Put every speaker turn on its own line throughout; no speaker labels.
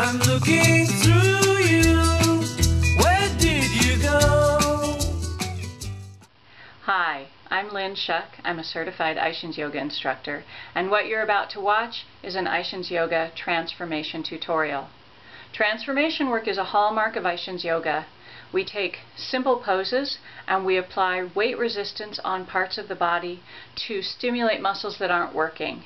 I'm looking through you. Where did you go?
Hi, I'm Lynn Shuck. I'm a certified Eischens yoga instructor, and what you're about to watch is an Eischens yoga transformation tutorial. Transformation work is a hallmark of Eischens yoga. We take simple poses and we apply weight resistance on parts of the body to stimulate muscles that aren't working.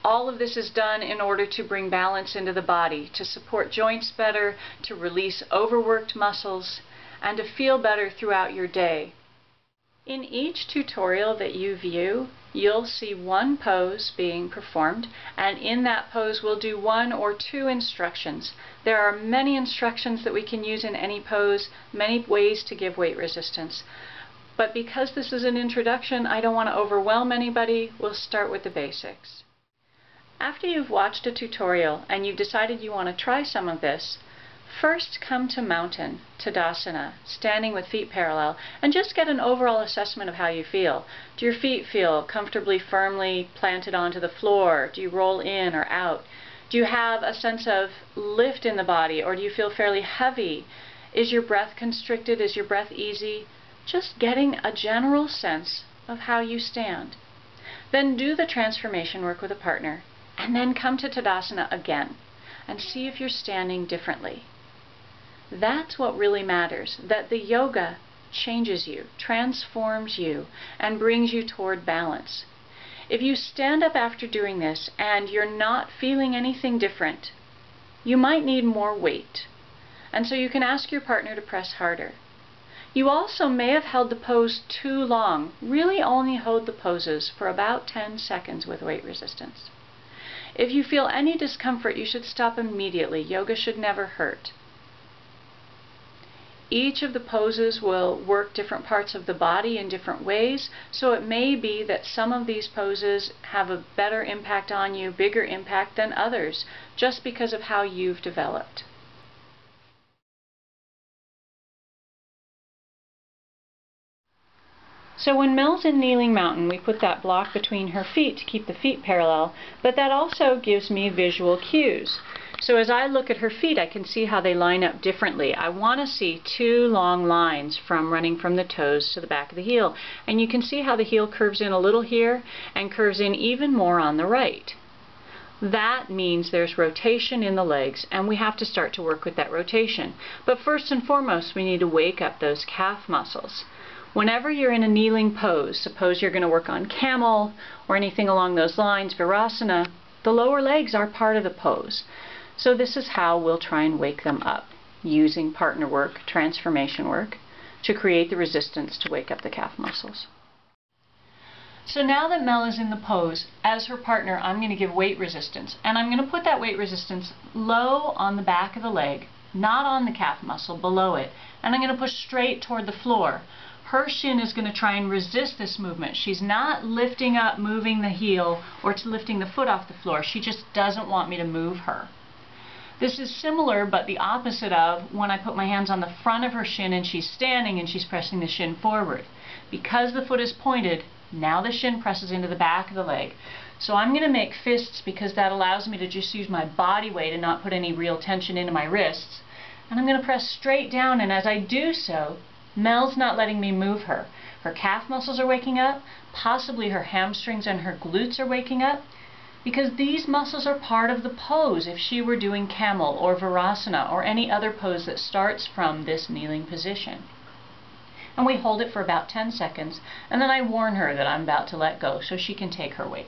All of this is done in order to bring balance into the body, to support joints better, to release overworked muscles, and to feel better throughout your day. In each tutorial that you view, you'll see one pose being performed, and in that pose we'll do one or two instructions. There are many instructions that we can use in any pose, many ways to give weight resistance. But because this is an introduction, I don't want to overwhelm anybody. We'll start with the basics. After you've watched a tutorial and you've decided you want to try some of this, first come to Mountain Tadasana, standing with feet parallel, and just get an overall assessment of how you feel. Do your feet feel comfortably, firmly planted onto the floor? Do you roll in or out? Do you have a sense of lift in the body, or do you feel fairly heavy? Is your breath constricted? Is your breath easy? Just getting a general sense of how you stand. Then do the transformation work with a partner, and then come to Tadasana again and see if you're standing differently. That's what really matters, that the yoga changes you, transforms you, and brings you toward balance. If you stand up after doing this and you're not feeling anything different, you might need more weight. And so you can ask your partner to press harder. You also may have held the pose too long. Really only hold the poses for about 10 seconds with weight resistance. If you feel any discomfort, you should stop immediately. Yoga should never hurt. Each of the poses will work different parts of the body in different ways, so it may be that some of these poses have a better impact on you, bigger impact than others, just because of how you've developed. So when Mel's in Kneeling Mountain, we put that block between her feet to keep the feet parallel, but that also gives me visual cues. So as I look at her feet, I can see how they line up differently. I want to see two long lines from running from the toes to the back of the heel. And you can see how the heel curves in a little here and curves in even more on the right. That means there's rotation in the legs, and we have to start to work with that rotation. But first and foremost, we need to wake up those calf muscles. Whenever you're in a kneeling pose, suppose you're going to work on camel or anything along those lines, Virasana, the lower legs are part of the pose. So this is how we'll try and wake them up, using partner work, transformation work, to create the resistance to wake up the calf muscles. So now that Mel is in the pose, as her partner, I'm going to give weight resistance. And I'm going to put that weight resistance low on the back of the leg, not on the calf muscle, below it. And I'm going to push straight toward the floor. Her shin is going to try and resist this movement. She's not lifting up, moving the heel, or lifting the foot off the floor. She just doesn't want me to move her. This is similar, but the opposite of when I put my hands on the front of her shin and she's standing and she's pressing the shin forward. Because the foot is pointed, now the shin presses into the back of the leg. So I'm going to make fists because that allows me to just use my body weight and not put any real tension into my wrists. And I'm going to press straight down, and as I do so, Mel's not letting me move her. Her calf muscles are waking up, possibly her hamstrings and her glutes are waking up, because these muscles are part of the pose if she were doing camel or Virasana or any other pose that starts from this kneeling position. And we hold it for about 10 seconds, and then I warn her that I'm about to let go so she can take her weight.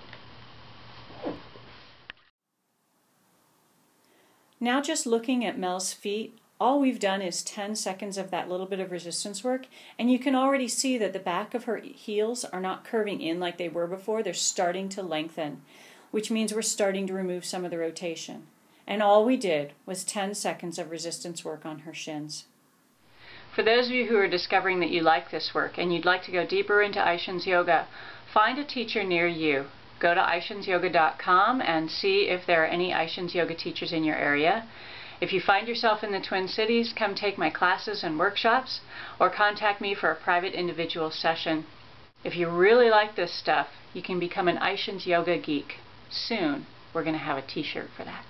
Now just looking at Mel's feet, all we've done is 10 seconds of that little bit of resistance work, and you can already see that the back of her heels are not curving in like they were before. They're starting to lengthen, which means we're starting to remove some of the rotation. And all we did was 10 seconds of resistance work on her shins. For those of you who are discovering that you like this work and you'd like to go deeper into Eischens yoga, find a teacher near you. Go to eischensyoga.com and see if there are any Eischens yoga teachers in your area. If you find yourself in the Twin Cities, come take my classes and workshops, or contact me for a private individual session. If you really like this stuff, you can become an Eischens yoga geek. Soon, we're going to have a t-shirt for that.